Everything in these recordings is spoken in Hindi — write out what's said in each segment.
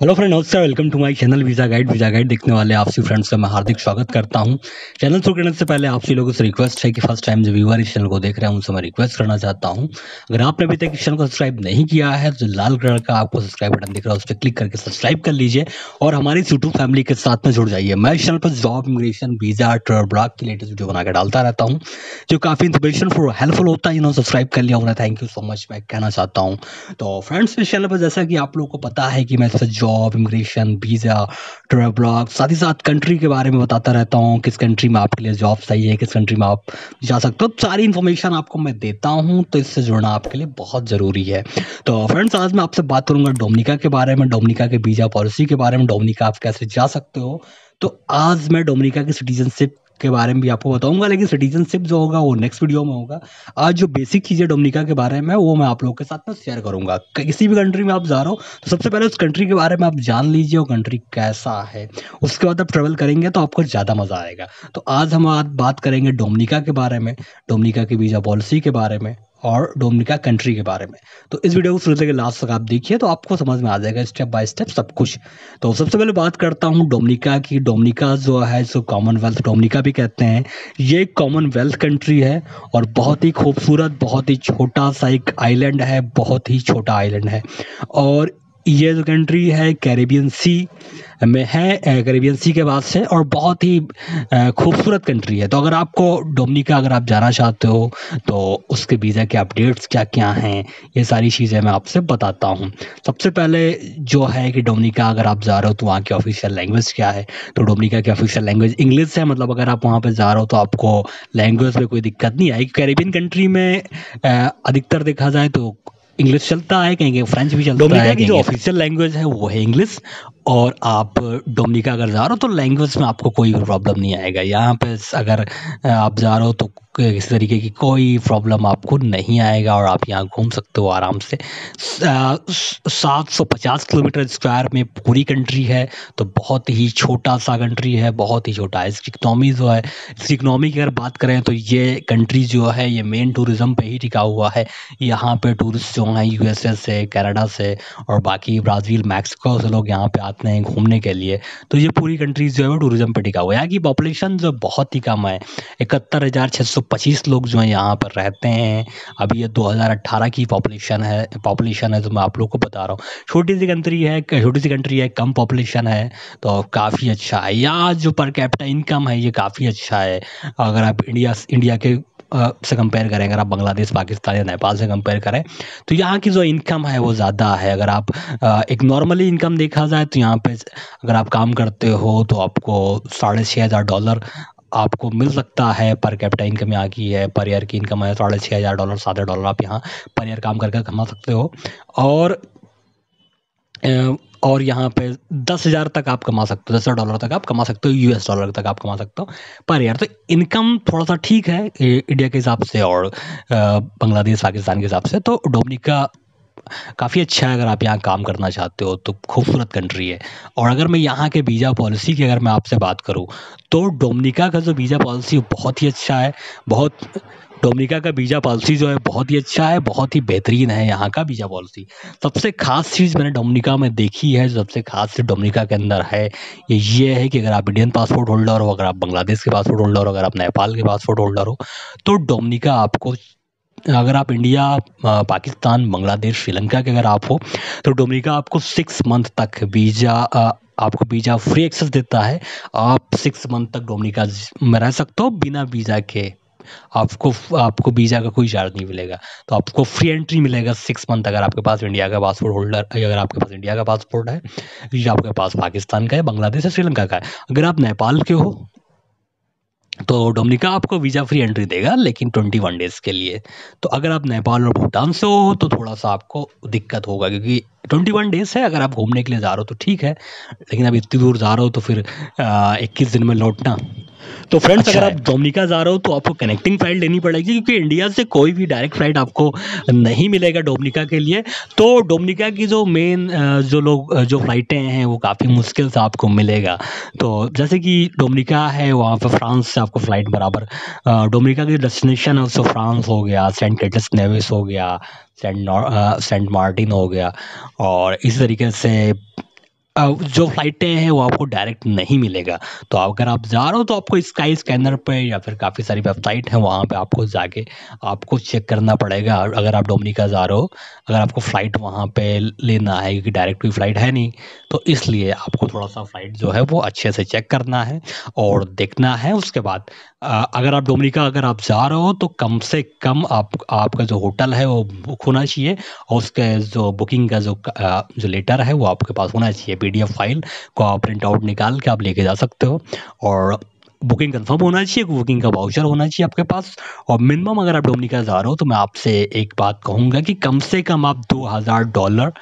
हेलो फ्रेंड, नमस्कार। Welcome to my channel visa guide देखने वाले आपसे फ्रेंड्स का मैं हार्दिक स्वागत करता हूं। चैनल शुरू करने से पहले आपसे लोगों से रिक्वेस्ट है कि फर्स्ट टाइम जो व्यूअर इस चैनल को देख रहे हैं उनसे मैं रिक्वेस्ट करना चाहता हूं, अगर आपने अभी तक इस चैनल को सब्सक्राइब नहीं किया है तो लाल कलर का आपको सब्सक्राइब बटन दिख रहा है, उस पर क्लिक करके सब्सक्राइब कर लीजिए और हमारी यूट्यूब फैमिली के साथ में जुड़ जाइए। मैं इस चैनल पर job, immigration, visa, travel blog की लेटेस्ट वीडियो बनाकर डालता रहता हूँ जो काफ़ी इन्फॉर्मेशन फॉर हेल्पफुल होता है। सब्सक्राइब कर लिया होगा, थैंक यू सो मच मैं कहना चाहता हूँ। तो फ्रेंड्स, इस चैनल पर जैसा कि आप लोगों को पता है कि मैं job, immigration, visa, travel blog, साथ ही साथ कंट्री के बारे में बताता रहता हूँ, किस कंट्री में आपके लिए जॉब सही है, किस कंट्री में आप जा सकते हो, सारी इन्फॉर्मेशन आपको मैं देता हूँ। तो इससे जुड़ना आपके लिए बहुत ज़रूरी है। तो फ्रेंड्स, आज मैं आपसे बात करूँगा डोमिनिका के बारे में, डोमिनिका के वीज़ा पॉलिसी के बारे में, डोमिनिका आप कैसे जा सकते हो। तो आज मैं डोमिनिका की सिटीजनशिप के बारे में भी आपको बताऊंगा, लेकिन सिटीजनशिप जो होगा वो नेक्स्ट वीडियो में होगा। आज जो बेसिक चीज़ें डोमिनिका के बारे में वो मैं आप लोगों के साथ में शेयर करूंगा। किसी भी कंट्री में आप जा रहे हो तो सबसे पहले उस कंट्री के बारे में आप जान लीजिए, वो कंट्री कैसा है, उसके बाद आप ट्रेवल करेंगे तो आपको ज़्यादा मज़ा आएगा। तो आज हम आज बात करेंगे डोमिनिका के बारे में, डोमिनिका की वीज़ा पॉलिसी के बारे में और डोमिनिका कंट्री के बारे में। तो इस वीडियो को शुरू से लास्ट तक आप देखिए तो आपको समझ में आ जाएगा स्टेप बाय स्टेप सब कुछ। तो सबसे पहले बात करता हूँ डोमिनिका की। डोमिनिका जो है सो कॉमनवेल्थ डोमिनिका भी कहते हैं। ये एक कॉमनवेल्थ कंट्री है और बहुत ही खूबसूरत, बहुत ही छोटा सा एक आइलैंड है, बहुत ही छोटा आइलैंड है। और ये जो कंट्री है कैरेबियन सी में है, कैरेबियन सी के पास है और बहुत ही खूबसूरत कंट्री है। तो अगर आपको डोमिनिका अगर आप जाना चाहते हो तो उसके वीज़ा के अपडेट्स क्या क्या हैं, ये सारी चीज़ें मैं आपसे बताता हूँ। सबसे पहले जो है कि डोमिनिका अगर आप जा रहे हो तो वहाँ की ऑफिशियल लैंग्वेज क्या है। तो डोमिनिका की ऑफिशियल लैंग्वेज इंग्लिश है। मतलब अगर आप वहाँ पे जा रहे हो तो आपको लैंग्वेज में कोई दिक्कत नहीं आएगी। कैरेबियन कंट्री में अधिकतर देखा जाए तो इंग्लिश चलता है, कहीं कहीं फ्रेंच भी चलता है। डोमिनिका की जो ऑफिशियल लैंग्वेज है वो है इंग्लिश। और आप डोमिनिका अगर जा रहे हो तो लैंग्वेज में आपको कोई प्रॉब्लम नहीं आएगा। यहाँ पे अगर आप जा रहे हो तो किसी तरीके की कोई प्रॉब्लम आपको नहीं आएगा और आप यहाँ घूम सकते हो आराम से। 750 किलोमीटर स्क्वायर में पूरी कंट्री है, तो बहुत ही छोटा सा कंट्री है, बहुत ही छोटा है। इसकी इकनॉमी जो है, इसकी इकनॉमी की अगर बात करें तो ये कंट्री जो है ये मेन टूरिज़्म पे ही टिका हुआ है। यहाँ पे टूरिस्ट जो हैं यूएसए से, कनाडा से और बाकी ब्राज़ील, मैक्सिको से लोग यहाँ पे आते हैं घूमने के लिए। तो ये पूरी कंट्रीज जो है वो टूरिज़्म पे टिका हुआ है। यहाँ की पॉपुलेशन जो बहुत ही कम है, 71,625 लोग जो हैं यहाँ पर रहते हैं। अभी ये 2018 की पॉपुलेशन है जो मैं आप लोग को बता रहा हूँ। छोटी सी कंट्री है, कम पॉपुलेशन है, तो काफ़ी अच्छा है। यहाँ जो पर कैपिटा इनकम है ये काफ़ी अच्छा है। अगर आप इंडिया के से कंपेयर करें, अगर आप बांग्लादेश, पाकिस्तान या नेपाल से कंपेयर करें तो यहाँ की जो इनकम है वो ज़्यादा है। अगर आप एक नॉर्मली इनकम देखा जाए तो यहाँ पे अगर आप काम करते हो तो आपको $6,500 आपको मिल सकता है। पर कैपिटा इनकम यहाँ की है, पर ईयर की इनकम है $6,500, $7,000 आप यहाँ पर ईयर काम करके कमा सकते हो। और यहाँ पे 10,000 तक आप कमा सकते हो, $10,000 तक आप कमा सकते हो, $US तक आप कमा सकते हो पर ईयर। तो इनकम थोड़ा सा ठीक है इंडिया के हिसाब से और बांग्लादेश, पाकिस्तान के हिसाब से। तो डोमिनिका काफ़ी अच्छा है अगर आप यहाँ काम करना चाहते हो, तो खूबसूरत कंट्री है। और अगर मैं यहाँ के वीज़ा पॉलिसी की अगर मैं आपसे बात करूँ तो डोमिनिका का जो वीज़ा पॉलिसी बहुत ही अच्छा है। डोमिनिका का वीज़ा पॉलिसी जो है बहुत ही अच्छा है, बहुत ही बेहतरीन है यहाँ का वीज़ा पॉलिसी। सबसे ख़ास चीज़ मैंने डोमिनिका में देखी है, जो सबसे ख़ास चीज़ डोमिनिका के अंदर है ये है कि अगर आप इंडियन पासपोर्ट होल्डर हो, अगर आप बांग्लादेश के पासपोर्ट होल्डर हो, अगर आप नेपाल के पासपोर्ट होल्डर हो, तो डोमिनिका आपको, अगर आप इंडिया, पाकिस्तान, बांग्लादेश, श्रीलंका के अगर आप हो तो डोमिनिका आपको 6 मंथ तक आपको वीज़ा फ्री एक्सेस देता है। आप 6 मंथ तक डोमिनिका में रह सकते हो बिना वीज़ा के। आपको वीज़ा का कोई चार्ज नहीं मिलेगा, तो आपको फ्री एंट्री मिलेगा 6 मंथ अगर आपके पास इंडिया का पासपोर्ट होल्डर, अगर आपके पास इंडिया का पासपोर्ट है या आपके पास पाकिस्तान का है, बांग्लादेश है, श्रीलंका का है। अगर आप नेपाल के हो तो डोमिनिका आपको वीज़ा फ्री एंट्री देगा, लेकिन 21 डेज़ के लिए। तो अगर आप नेपाल और भूटान से हो तो थोड़ा सा आपको दिक्कत होगा, क्योंकि 21 डेज़ है। अगर आप घूमने के लिए जा रहे हो तो ठीक है, लेकिन अब इतनी दूर जा रहे हो तो फिर 21 दिन में लौटना तो फ्रेंड्स अच्छा अगर है। आप डोमिनिका जा रहे हो तो आपको कनेक्टिंग फ़्लाइट लेनी पड़ेगी, क्योंकि इंडिया से कोई भी डायरेक्ट फ़्लाइट आपको नहीं मिलेगा डोमिनिका के लिए। तो डोमिनिका की जो मेन जो फ़्लाइटें हैं वो काफ़ी मुश्किल से आपको मिलेगा। तो जैसे कि डोमिनिका है, वहाँ पे फ्रांस से आपको फ़्लाइट बराबर डोमिनिका की डेस्टिनेशन है उससे फ्रांस हो गया, सेंट किट्स नेविस हो गया, सेंट मार्टिन हो गया, और इसी तरीके से जो फ़्लाइटें हैं वो आपको डायरेक्ट नहीं मिलेगा। तो अगर आप जा रहे हो तो आपको स्काई स्कैनर पे या फिर काफ़ी सारी वेबसाइट हैं, वहाँ पे आपको जाके आपको चेक करना पड़ेगा। अगर आप डोमिनिका जा रहे हो, अगर आपको फ़्लाइट वहाँ पे लेना है, क्योंकि डायरेक्ट कोई फ़्लाइट है नहीं, तो इसलिए आपको थोड़ा-सा फ़्लाइट जो है वो अच्छे से चेक करना है और देखना है। उसके बाद अगर आप डोमिनिका अगर आप जा रहे हो तो कम से कम आपका जो होटल है वो बुक होना चाहिए, और उसके जो बुकिंग का जो लेटर है वो आपके पास होना चाहिए। पीडीएफ फाइल को आप प्रिंट आउट निकाल के आप लेके जा सकते हो, और बुकिंग कंफर्म होना चाहिए, बुकिंग का वाउचर होना चाहिए आपके पास। और मिनिमम अगर आप डोमिनिका जा रहे हो तो मैं आपसे एक बात कहूँगा कि कम से कम आप $2000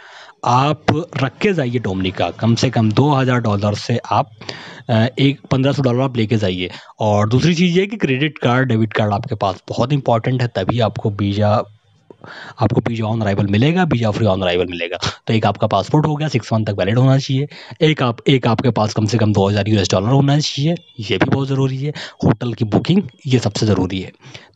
आप रख के जाइए डोमिनिका। कम से कम $2000 से आप एक $1500 आप लेके जाइए। और दूसरी चीज़ ये है कि क्रेडिट कार्ड, डेबिट कार्ड आपके पास बहुत इंपॉर्टेंट है, तभी आपको वीज़ा ऑन अराइवल मिलेगा, वीज़ा फ्री ऑन अराइवल मिलेगा। तो एक आपका पासपोर्ट हो गया, 6 मंथ तक वैलिड होना चाहिए। एक आपके पास कम से कम $2000 होना चाहिए, ये भी बहुत ज़रूरी है। होटल की बुकिंग ये सबसे ज़रूरी है।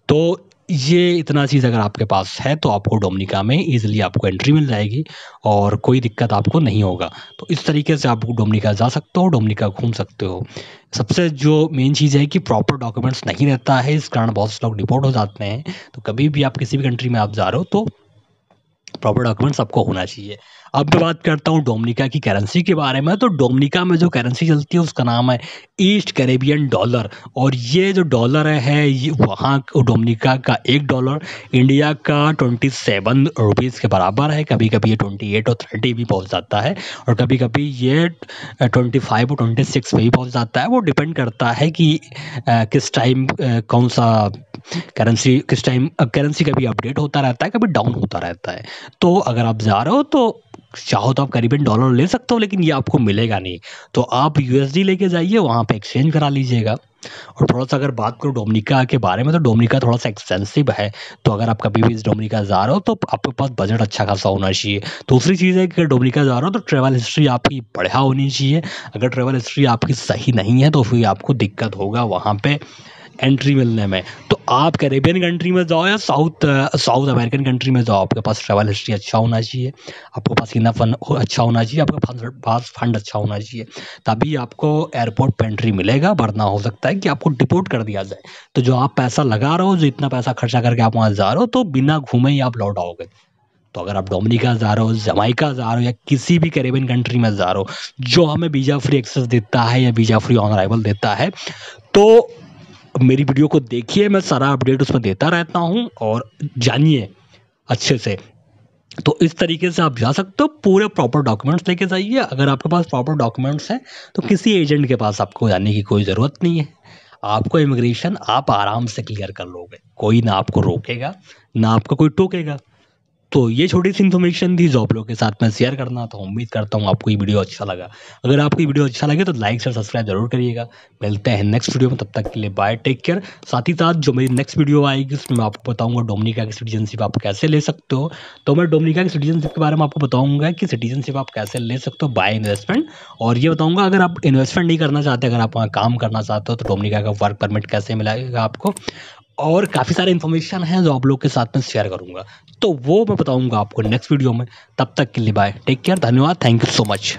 तो ये इतना चीज़ अगर आपके पास है तो आपको डोमिनिका में ईज़िली आपको एंट्री मिल जाएगी और कोई दिक्कत आपको नहीं होगा। तो इस तरीके से आप डोमिनिका जा सकते हो, डोमिनिका घूम सकते हो। सबसे जो मेन चीज़ है कि प्रॉपर डॉक्यूमेंट्स नहीं रहता है, इस कारण बहुत से लोग डिपोर्ट हो जाते हैं। तो कभी भी आप किसी भी कंट्री में आप जा रहे हो तो प्रॉपर डॉक्यूमेंट्स आपको होना चाहिए। अब मैं बात करता हूँ डोमिनिका की करेंसी के बारे में। तो डोमिनिका में जो करेंसी चलती है उसका नाम है ईस्ट कैरेबियन डॉलर, और ये जो डॉलर है ये वहाँ डोमिनिका का $1 इंडिया का 27 रुपीज़ के बराबर है। कभी कभी ये 28 और 30 भी पहुँच जाता है, और कभी कभी ये 25 और 26 पे भी पहुँच जाता है। वो डिपेंड करता है कि किस टाइम कौन सा किस टाइम करेंसी कभी अपडेट होता रहता है, कभी डाउन होता रहता है। तो अगर आप जा रहे हो तो चाहो तो आप करीबन डॉलर ले सकते हो, लेकिन ये आपको मिलेगा नहीं। तो आप यूएसडी लेके जाइए, वहाँ पे एक्सचेंज करा लीजिएगा। और थोड़ा-सा अगर बात करूँ डोमिनिका के बारे में, तो डोमिनिका थोड़ा-सा एक्सपेंसिव है। तो अगर आप कभी भी इस डोमिनिका जा रहे हो तो आपके पास बजट अच्छा खासा होना चाहिए। दूसरी चीज़ है कि अगर डोमिनिका जा रहे हो तो ट्रैवल हिस्ट्री आपकी बढ़िया होनी चाहिए। अगर ट्रैवल हिस्ट्री आपकी सही नहीं है तो फिर आपको दिक्कत होगा वहाँ पे एंट्री मिलने में। तो आप कैरेबियन कंट्री में जाओ या साउथ अमेरिकन कंट्री में जाओ, आपके पास ट्रैवल हिस्ट्री अच्छा होना चाहिए, आपके पास इनफ अच्छा होना चाहिए, आपके पास फंड अच्छा होना चाहिए, तभी आपको एयरपोर्ट पे एंट्री मिलेगा। वरना हो सकता है कि आपको डिपोर्ट कर दिया जाए। तो जो आप पैसा लगा रहे हो, जो इतना पैसा खर्चा करके आप वहाँ जा रहे हो, तो बिना घूमे ही आप लौट आओगे। तो अगर आप डोमिनिका जा रहे हो, जमाइका जा रहे हो, या किसी भी कैरेबियन कंट्री में जा रहे हो जो हमें वीज़ा फ्री एक्सेस देता है या वीज़ा फ्री ऑन अराइवल देता है, तो मेरी वीडियो को देखिए, मैं सारा अपडेट उसमें देता रहता हूँ, और जानिए अच्छे से। तो इस तरीके से आप जा सकते हो, पूरे प्रॉपर डॉक्यूमेंट्स लेके जाइए। अगर आपके पास प्रॉपर डॉक्यूमेंट्स हैं तो किसी एजेंट के पास आपको जाने की कोई ज़रूरत नहीं है। आपको इमिग्रेशन आप आराम से क्लियर कर लोगे, कोई ना आपको रोकेगा, ना आपको कोई टोकेगा। तो ये छोटी-सी इन्फॉर्मेशन थी जो आप लोगों के साथ में शेयर करना था। उम्मीद करता हूँ आपको ये वीडियो अच्छा लगा। अगर आपको ये वीडियो अच्छा लगे तो लाइक शेयर सब्सक्राइब ज़रूर करिएगा। मिलते हैं नेक्स्ट वीडियो में, तब तक के लिए बाय, टेक केयर। साथ ही साथ जो मेरी नेक्स्ट वीडियो आएगी उसमें मैं आपको बताऊँगा डोमिनिका की सिटीज़नशिप आप कैसे ले सकते हो। तो मैं डोमिनिका की सिटीज़नशिप के बारे में आपको बताऊँगा कि सिटीज़नशिप आप कैसे ले सकते हो बाय इन्वेस्टमेंट, और ये बताऊँगा अगर आप इन्वेस्टमेंट नहीं करना चाहते, अगर आप वहाँ काम करना चाहते हो तो डोमिनिका का वर्क परमिट कैसे मिलेगा आपको, और काफ़ी सारे इन्फॉर्मेशन हैं जो आप लोग के साथ में शेयर करूँगा। तो वो मैं बताऊँगा आपको नेक्स्ट वीडियो में। तब तक के लिए बाय, टेक केयर, धन्यवाद, थैंक यू सो मच।